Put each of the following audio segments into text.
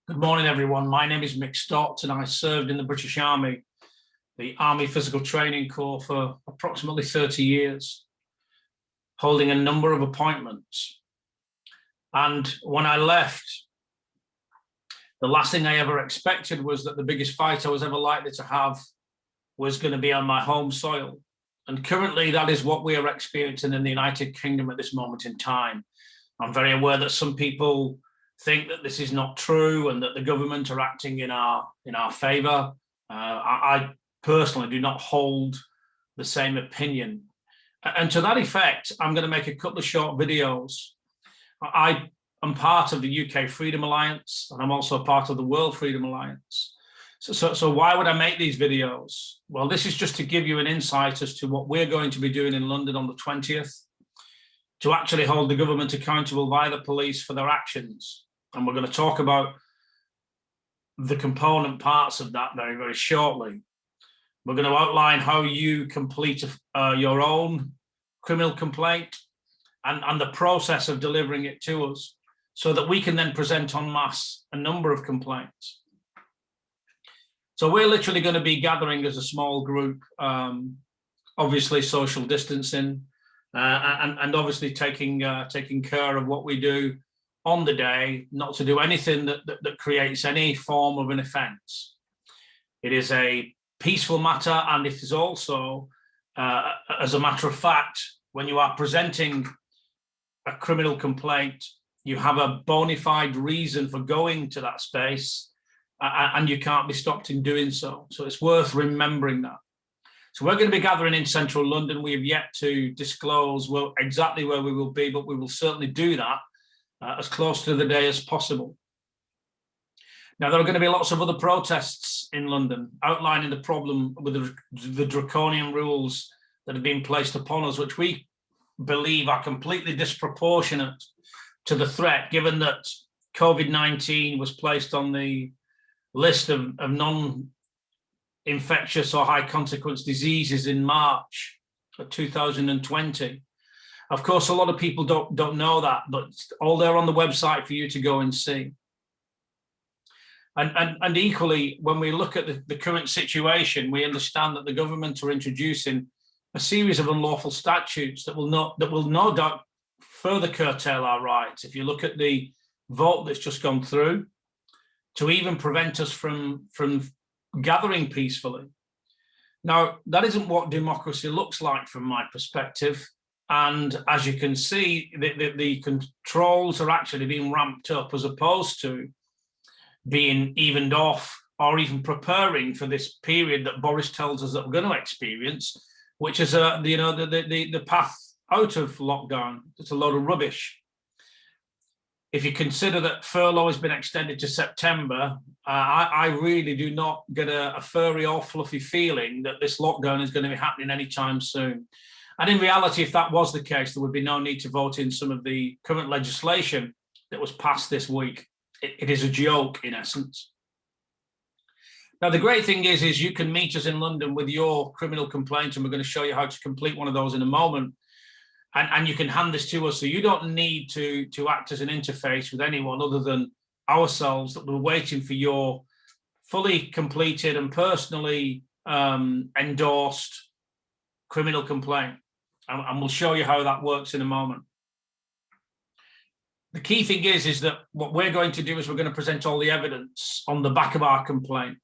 Good morning, everyone. My name is Mick Stott, and I served in the British Army, the Army Physical Training Corps, for approximately 30 years, holding a number of appointments. And when I left, the last thing I ever expected was that the biggest fight I was ever likely to have was going to be on my home soil. And currently, that is what we are experiencing in the United Kingdom at this moment in time. I'm very aware that some people think that this is not true and that the government are acting in our favor. I personally do not hold the same opinion. And to that effect, I'm going to make a couple of short videos. I am part of the UK Freedom Alliance, and I'm also part of the World Freedom Alliance. So why would I make these videos? Well, this is just to give you an insight as to what we're going to be doing in London on the 20th, to actually hold the government accountable by the police for their actions. And we're going to talk about the component parts of that very, very shortly. We're going to outline how you complete your own criminal complaint and the process of delivering it to us, so that we can then present en masse a number of complaints. So we're literally going to be gathering as a small group, obviously social distancing, and obviously taking care of what we do on the day, not to do anything that creates any form of an offence. It is a peaceful matter, and it is also, as a matter of fact, when you are presenting a criminal complaint, you have a bona fide reason for going to that space, and you can't be stopped in doing so. So it's worth remembering that. So we're going to be gathering in central London. We have yet to disclose exactly where we will be, but we will certainly do that as close to the day as possible. Now, there are going to be lots of other protests in London outlining the problem with the draconian rules that have been placed upon us, which we believe are completely disproportionate to the threat, given that COVID-19 was placed on the list of non-infectious or high consequence diseases in March of 2020. Of course, a lot of people don't know that, but it's all there on the website for you to go and see. And equally, when we look at the current situation, we understand that the government are introducing a series of unlawful statutes that will no doubt further curtail our rights. If you look at the vote that's just gone through, to even prevent us from gathering peacefully. Now, that isn't what democracy looks like from my perspective. And as you can see, the controls are actually being ramped up, as opposed to being evened off or even preparing for this period that Boris tells us that we're going to experience, which is the path out of lockdown. It's a load of rubbish. If you consider that furlough has been extended to September, I really do not get a furry or fluffy feeling that this lockdown is going to be happening anytime soon. And in reality, if that was the case, there would be no need to vote in some of the current legislation that was passed this week. It is a joke, in essence. Now, the great thing is you can meet us in London with your criminal complaint, and we're going to show you how to complete one of those in a moment. And you can hand this to us, so you don't need to act as an interface with anyone other than ourselves, that we're waiting for your fully completed and personally endorsed criminal complaint. And we'll show you how that works in a moment. The key thing is that what we're going to do is we're going to present all the evidence on the back of our complaint,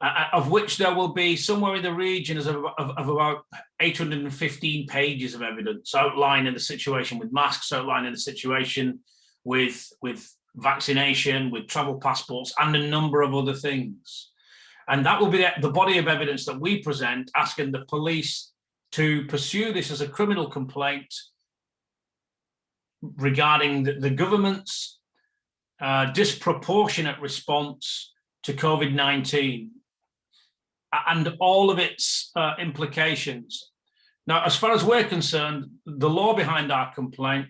of which there will be somewhere in the region of about 815 pages of evidence outlining the situation with masks, outlining the situation with vaccination, with travel passports, and a number of other things. And that will be the body of evidence that we present, asking the police to pursue this as a criminal complaint regarding the government's disproportionate response to COVID-19 and all of its implications. Now, as far as we're concerned, the law behind our complaint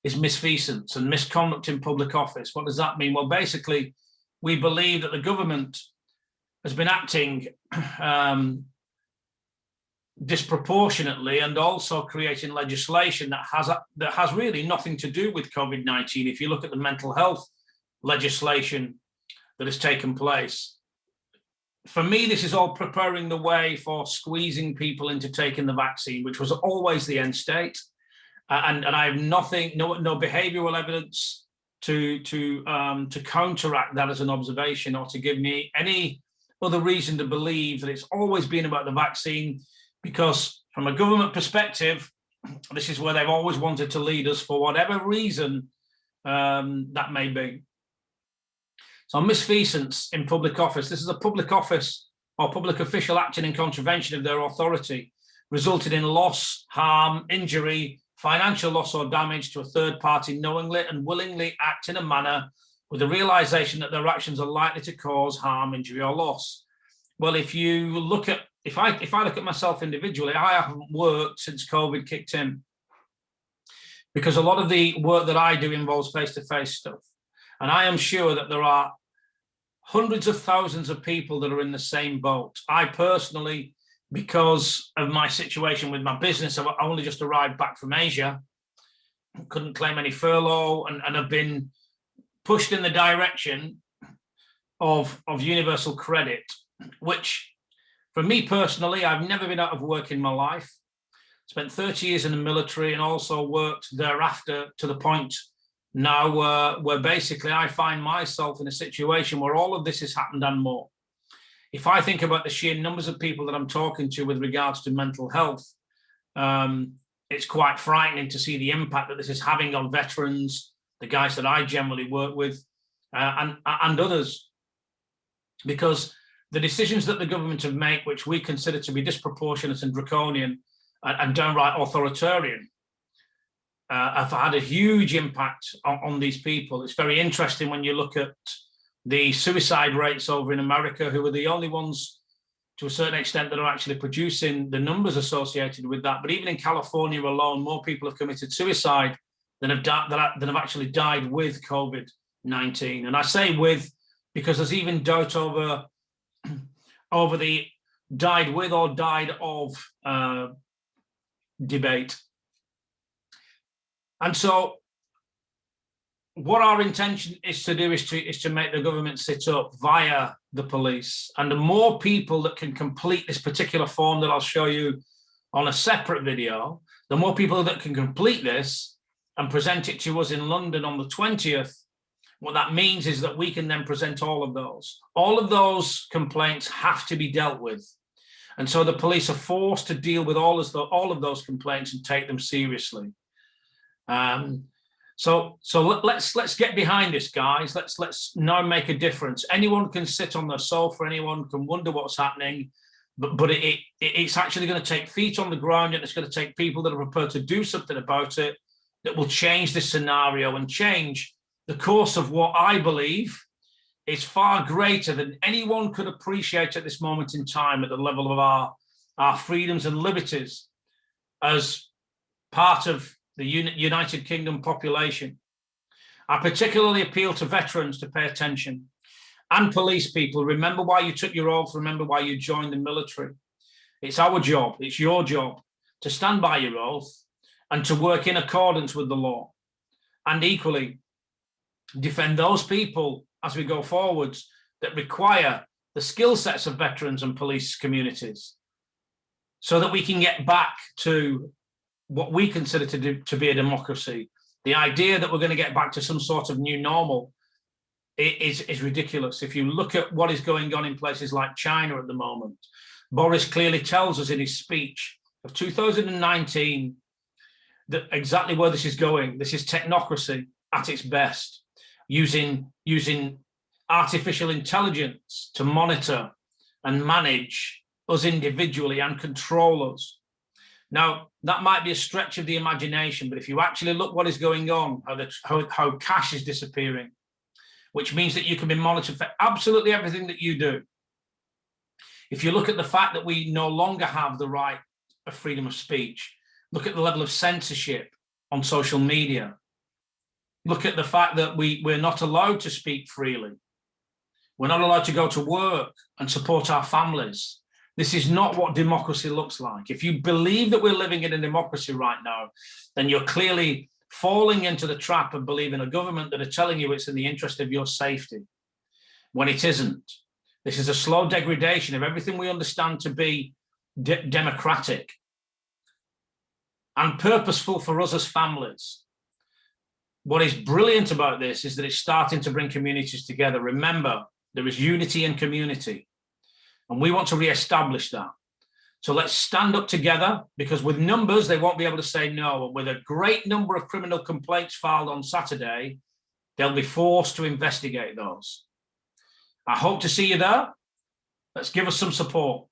is misfeasance and misconduct in public office. What does that mean? Well, basically, we believe that the government has been acting disproportionately and also creating legislation that has really nothing to do with COVID-19. If you look at the mental health legislation that has taken place. For me, this is all preparing the way for squeezing people into taking the vaccine, which was always the end state. And I have no behavioural evidence to counteract that as an observation, or to give me any other reason to believe that it's always been about the vaccine, because from a government perspective, this is where they've always wanted to lead us for whatever reason that may be. So misfeasance in public office. This is a public office or public official acting in contravention of their authority, resulted in loss, harm, injury, financial loss or damage to a third party, knowingly and willingly act in a manner with the realization that their actions are likely to cause harm, injury, or loss. Well, if you look at, if I look at myself individually, I haven't worked since COVID kicked in, because a lot of the work that I do involves face-to-face stuff. And I am sure that there are hundreds of thousands of people that are in the same boat. I personally, because of my situation with my business, I've only just arrived back from Asia, couldn't claim any furlough, and have been pushed in the direction of universal credit, which for me personally, I've never been out of work in my life. Spent 30 years in the military and also worked thereafter to the point now where basically I find myself in a situation where all of this has happened and more. If I think about the sheer numbers of people that I'm talking to with regards to mental health, it's quite frightening to see the impact that this is having on veterans, the guys that I generally work with, and others. Because the decisions that the government have made, which we consider to be disproportionate and draconian and downright authoritarian, have had a huge impact on these people. It's very interesting when you look at the suicide rates over in America, who are the only ones to a certain extent that are actually producing the numbers associated with that. But even in California alone, more people have committed suicide than have actually died with COVID-19. And I say with, because there's even doubt over the died with or died of debate. And so what our intention is to do is to make the government sit up via the police. And the more people that can complete this particular form that I'll show you on a separate video, the more people that can complete this and present it to us in London on the 20th, what that means is that we can then present all of those. All of those complaints have to be dealt with. And so the police are forced to deal with all of those complaints and take them seriously. So let's get behind this, guys. Let's now make a difference. Anyone can sit on their sofa, anyone can wonder what's happening, but it's actually going to take feet on the ground, and it's going to take people that are prepared to do something about it that will change this scenario and change the course of what I believe is far greater than anyone could appreciate at this moment in time at the level of our freedoms and liberties as part of the United Kingdom population. I particularly appeal to veterans to pay attention, and police people. Remember why you took your oath, remember why you joined the military. It's our job, it's your job to stand by your oath and to work in accordance with the law, and equally defend those people as we go forwards that require the skill sets of veterans and police communities, so that we can get back to what we consider to be a democracy. The idea that we're going to get back to some sort of new normal is ridiculous. If you look at what is going on in places like China at the moment, Boris clearly tells us in his speech of 2019 that exactly where this is going. This is technocracy at its best, using artificial intelligence to monitor and manage us individually and control us. Now, that might be a stretch of the imagination, but if you actually look what is going on, how cash is disappearing, which means that you can be monitored for absolutely everything that you do. If you look at the fact that we no longer have the right of freedom of speech, look at the level of censorship on social media, look at the fact that we're not allowed to speak freely. We're not allowed to go to work and support our families. This is not what democracy looks like. If you believe that we're living in a democracy right now, then you're clearly falling into the trap of believing a government that are telling you it's in the interest of your safety when it isn't. This is a slow degradation of everything we understand to be democratic and purposeful for us as families. What is brilliant about this is that it's starting to bring communities together. Remember, there is unity in community, and we want to re-establish that. So let's stand up together, because with numbers, they won't be able to say no. And with a great number of criminal complaints filed on Saturday, they'll be forced to investigate those. I hope to see you there. Let's give us some support.